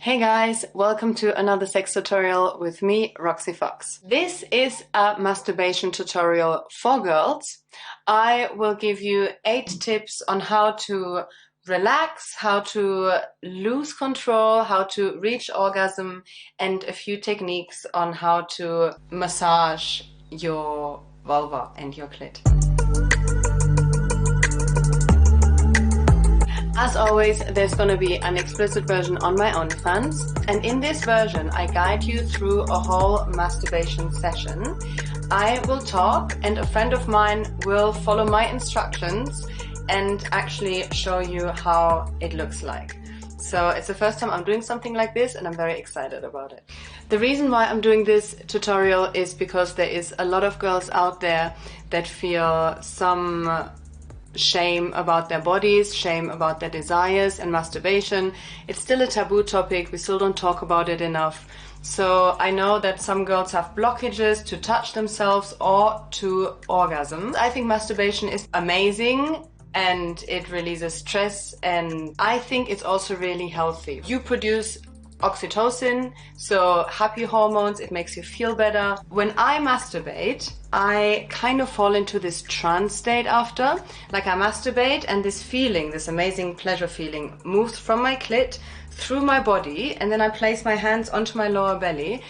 Hey guys, welcome to another sex tutorial with me, Roxy Fox. This is a masturbation tutorial for girls. I will give you 8 tips on how to relax, how to lose control, how to reach orgasm, and a few techniques on how to massage your vulva and your clit. As always, there's gonna be an explicit version on my OnlyFans, and in this version I guide you through a whole masturbation session. I will talk and a friend of mine will follow my instructions and actually show you how it looks like. So it's the first time I'm doing something like this and I'm very excited about it. The reason why I'm doing this tutorial is because there is a lot of girls out there that feel some shame about their bodies, shame about their desires and masturbation. It's still a taboo topic, we still don't talk about it enough. So I know that some girls have blockages to touch themselves or to orgasm. I think masturbation is amazing and it releases stress, and I think it's also really healthy. You produce oxytocin, so happy hormones, it makes you feel better. When I masturbate, I kind of fall into this trance state after. Like I masturbate and this feeling, this amazing pleasure feeling, moves from my clit through my body, and then I place my hands onto my lower belly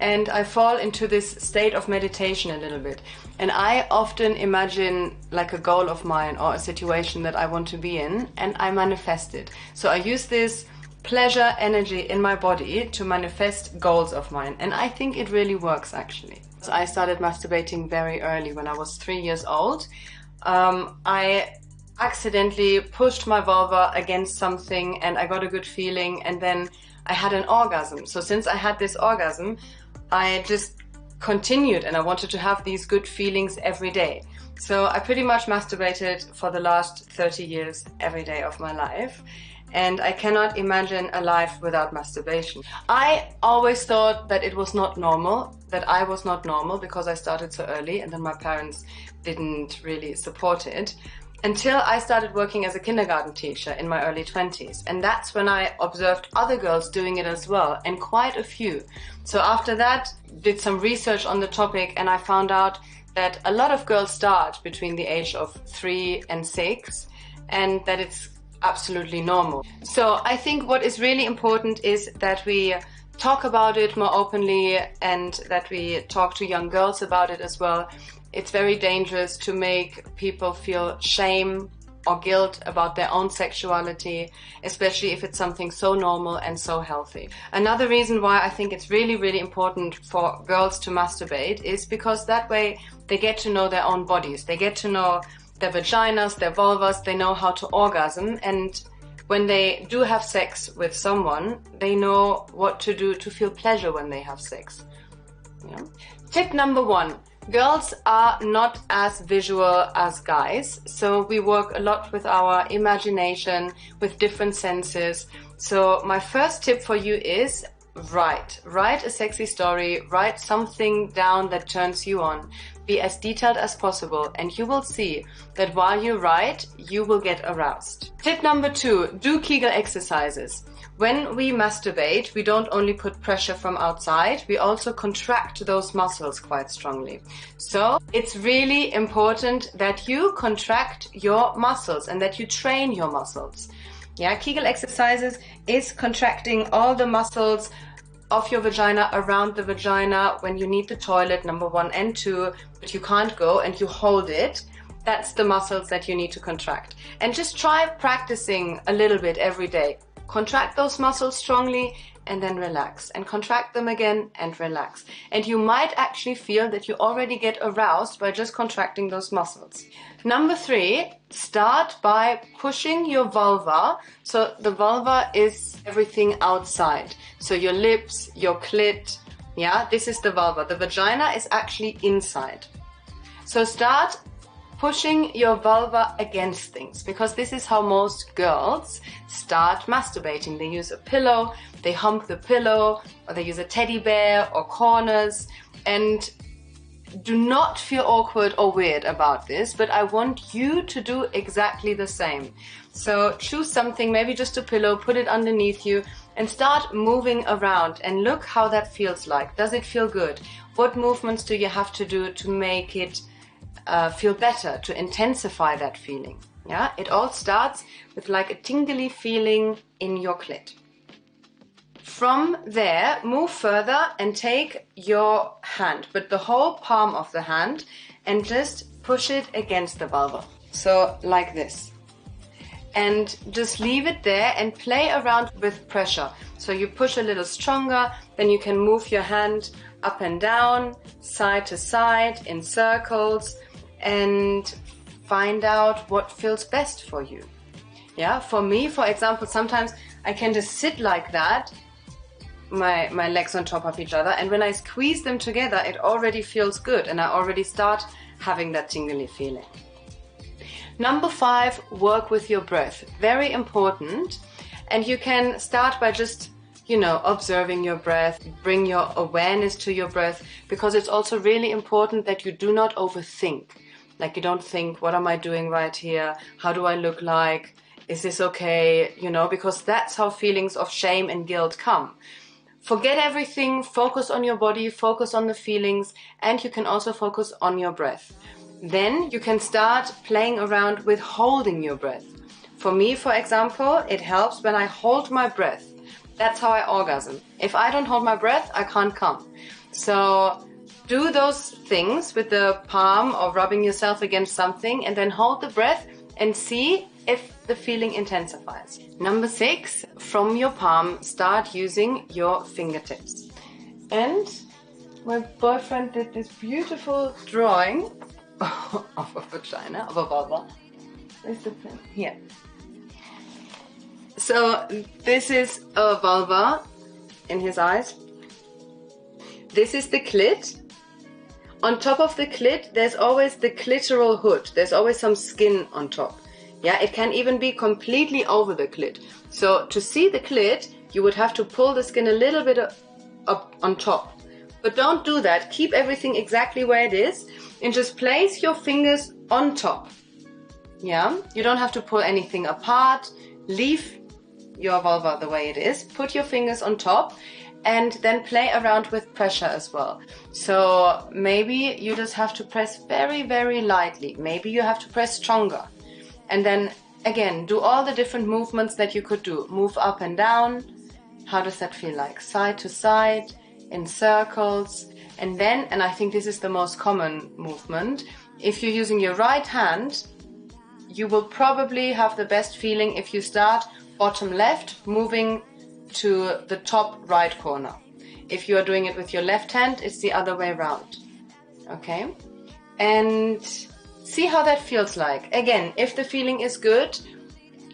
and I fall into this state of meditation a little bit. And I often imagine like a goal of mine or a situation that I want to be in, and I manifest it. So I use this pleasure energy in my body to manifest goals of mine, and I think it really works actually. So I started masturbating very early, when I was 3 years old. I accidentally pushed my vulva against something and I got a good feeling, and then I had an orgasm. So since I had this orgasm, I just continued and I wanted to have these good feelings every day. So I pretty much masturbated for the last 30 years every day of my life. And I cannot imagine a life without masturbation. I always thought that it was not normal, that I was not normal because I started so early, and then my parents didn't really support it. Until I started working as a kindergarten teacher in my early 20s. And that's when I observed other girls doing it as well, and quite a few. So after that, did some research on the topic, and I found out that a lot of girls start between the age of 3 and 6, and that it's absolutely normal. So I think what is really important is that we talk about it more openly and that we talk to young girls about it as well. It's very dangerous to make people feel shame or guilt about their own sexuality, especially if it's something so normal and so healthy. Another reason why I think it's really, really important for girls to masturbate is because that way they get to know their own bodies. They get to know their vaginas, their vulvas, they know how to orgasm, and when they do have sex with someone, they know what to do to feel pleasure when they have sex. Yeah. Tip number 1. Girls are not as visual as guys, so we work a lot with our imagination, with different senses. So my first tip for you is write a sexy story, write something down that turns you on. Be as detailed as possible, and you will see that while you write, you will get aroused. Tip number 2, do Kegel exercises. When we masturbate, we don't only put pressure from outside, we also contract those muscles quite strongly. So it's really important that you contract your muscles and that you train your muscles. Yeah, Kegel exercises is contracting all the muscles of your vagina, around the vagina, when you need the toilet, number 1 and 2, but you can't go and you hold it. That's the muscles that you need to contract. And just try practicing a little bit every day. Contract those muscles strongly and then relax, and contract them again and relax. And you might actually feel that you already get aroused by just contracting those muscles. Number 3, start by pushing your vulva. So the vulva is everything outside. So your lips, your clit, yeah, this is the vulva. The vagina is actually inside. So start pushing your vulva against things, because this is how most girls start masturbating. They use a pillow, they hump the pillow, or they use a teddy bear or corners, and do not feel awkward or weird about this, but I want you to do exactly the same. So choose something, maybe just a pillow, put it underneath you, and start moving around and look how that feels like. Does it feel good? What movements do you have to do to make it feel better, to intensify that feeling? Yeah, it all starts with like a tingly feeling in your clit. From there, move further and take your hand, but the whole palm of the hand, and just push it against the vulva. So like this. And just leave it there and play around with pressure. So you push a little stronger, then you can move your hand up and down, side to side, in circles, and find out what feels best for you. Yeah, for me, for example, sometimes I can just sit like that, my legs on top of each other, and when I squeeze them together, it already feels good and I already start having that tingly feeling. Number 5, work with your breath. Very important. And you can start by just, observing your breath, bring your awareness to your breath, because it's also really important that you do not overthink. Like you don't think, what am I doing right here? How do I look like? Is this okay? Because that's how feelings of shame and guilt come. Forget everything, focus on your body, focus on the feelings, and you can also focus on your breath. Then you can start playing around with holding your breath. For me, for example, it helps when I hold my breath. That's how I orgasm. If I don't hold my breath, I can't come. So do those things with the palm or rubbing yourself against something, and then hold the breath and see if the feeling intensifies. Number 6, from your palm, start using your fingertips. And my boyfriend did this beautiful drawing of a vagina, of a vulva. Where's the pen? Here. So this is a vulva in his eyes. This is the clit. On top of the clit, there's always the clitoral hood. There's always some skin on top. Yeah, it can even be completely over the clit. So to see the clit, you would have to pull the skin a little bit up on top. But don't do that. Keep everything exactly where it is and just place your fingers on top. Yeah, you don't have to pull anything apart. Leave your vulva the way it is. Put your fingers on top and then play around with pressure as well. So maybe you just have to press very, very lightly. Maybe you have to press stronger. And then again, do all the different movements that you could do. Move up and down. How does that feel like? Side to side, in circles. And then, and I think this is the most common movement, if you're using your right hand, you will probably have the best feeling if you start bottom left, moving to the top right corner. If you are doing it with your left hand, it's the other way around. Okay? And see how that feels like. Again, if the feeling is good,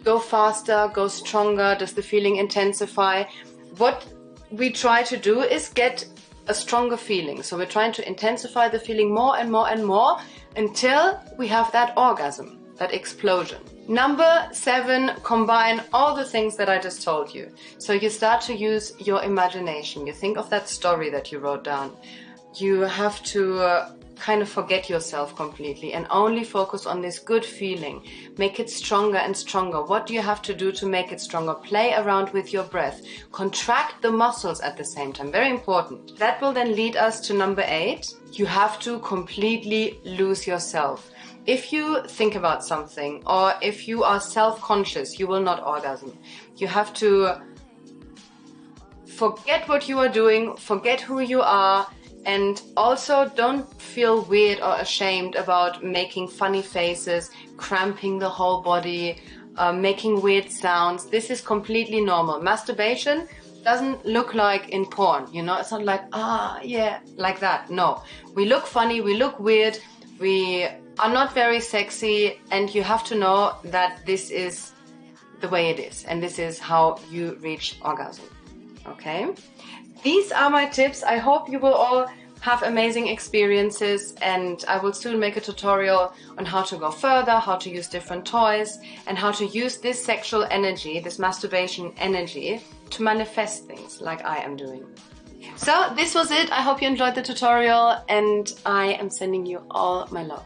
go faster, go stronger. Does the feeling intensify? What we try to do is get a stronger feeling. So we're trying to intensify the feeling more and more and more until we have that orgasm, that explosion. Number 7, combine all the things that I just told you. So you start to use your imagination. You think of that story that you wrote down. You have to kind of forget yourself completely and only focus on this good feeling. Make it stronger and stronger. What do you have to do to make it stronger? Play around with your breath. Contract the muscles at the same time. Very important. That will then lead us to number 8. You have to completely lose yourself. If you think about something or if you are self-conscious, you will not orgasm. You have to forget what you are doing, forget who you are, and also don't feel weird or ashamed about making funny faces, cramping the whole body, making weird sounds. This is completely normal. Masturbation doesn't look like in porn, it's not like, yeah, like that. No, we look funny, we look weird, we are not very sexy, and you have to know that this is the way it is and this is how you reach orgasm. Okay? These are my tips. I hope you will all have amazing experiences, and I will soon make a tutorial on how to go further, how to use different toys, and how to use this sexual energy, this masturbation energy, to manifest things like I am doing. So this was it. I hope you enjoyed the tutorial, and I am sending you all my love.